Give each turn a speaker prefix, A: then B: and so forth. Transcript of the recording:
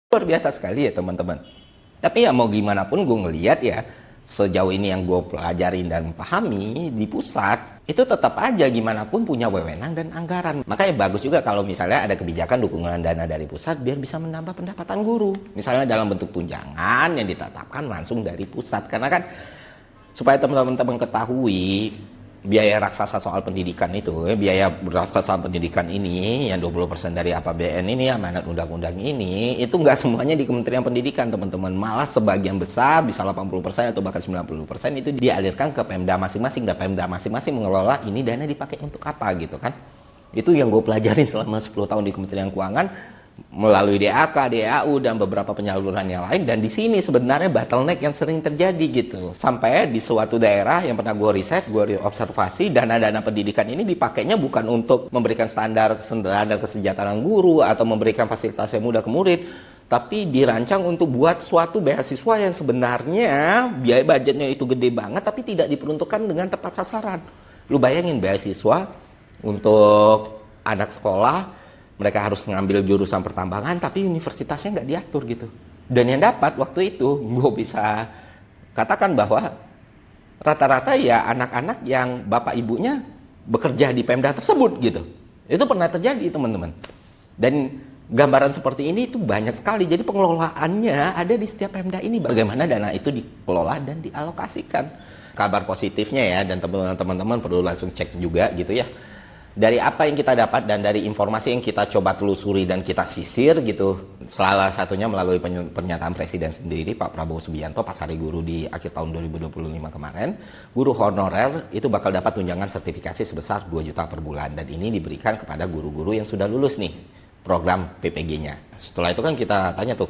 A: Luar biasa sekali ya teman-teman. Tapi ya mau gimana pun gue ngelihat ya, sejauh ini yang gue pelajarin dan pahami di pusat, itu tetap aja gimana pun punya wewenang dan anggaran. Makanya bagus juga kalau misalnya ada kebijakan dukungan dana dari pusat biar bisa menambah pendapatan guru. Misalnya dalam bentuk tunjangan yang ditetapkan langsung dari pusat. Karena kan supaya teman-teman ketahui biaya raksasa soal pendidikan itu, biaya raksasa pendidikan ini yang 20% dari APBN ini, amanat undang-undang ini, itu nggak semuanya di Kementerian Pendidikan teman-teman, malah sebagian besar bisa 80% atau bahkan 90% itu dialirkan ke Pemda masing-masing, dan Pemda masing-masing mengelola ini dana dipakai untuk apa gitu kan. Itu yang gue pelajarin selama 10 tahun di Kementerian Keuangan melalui DAK, DAU dan beberapa penyaluran yang lain. Dan di sini sebenarnya bottleneck yang sering terjadi gitu. Sampai di suatu daerah yang pernah gue riset, gue observasi, dana-dana pendidikan ini dipakainya bukan untuk memberikan standar kesejahteraan guru atau memberikan fasilitas yang mudah ke murid, tapi dirancang untuk buat suatu beasiswa yang sebenarnya biaya budgetnya itu gede banget tapi tidak diperuntukkan dengan tepat sasaran. Lu bayangin beasiswa untuk anak sekolah, mereka harus mengambil jurusan pertambangan tapi universitasnya nggak diatur gitu. Dan yang dapat waktu itu gue bisa katakan bahwa rata-rata ya anak-anak yang bapak ibunya bekerja di Pemda tersebut gitu. Itu pernah terjadi teman-teman. Dan gambaran seperti ini itu banyak sekali. Jadi pengelolaannya ada di setiap Pemda ini. Bagaimana dana itu dikelola dan dialokasikan. Kabar positifnya ya, dan teman-teman perlu langsung cek juga gitu ya. Dari apa yang kita dapat dan dari informasi yang kita coba telusuri dan kita sisir gitu, salah satunya melalui pernyataan Presiden sendiri, Pak Prabowo Subianto pas Hari Guru di akhir tahun 2025 kemarin, guru honorer itu bakal dapat tunjangan sertifikasi sebesar 2 juta per bulan, dan ini diberikan kepada guru-guru yang sudah lulus nih program PPG-nya. Setelah itu kan kita tanya tuh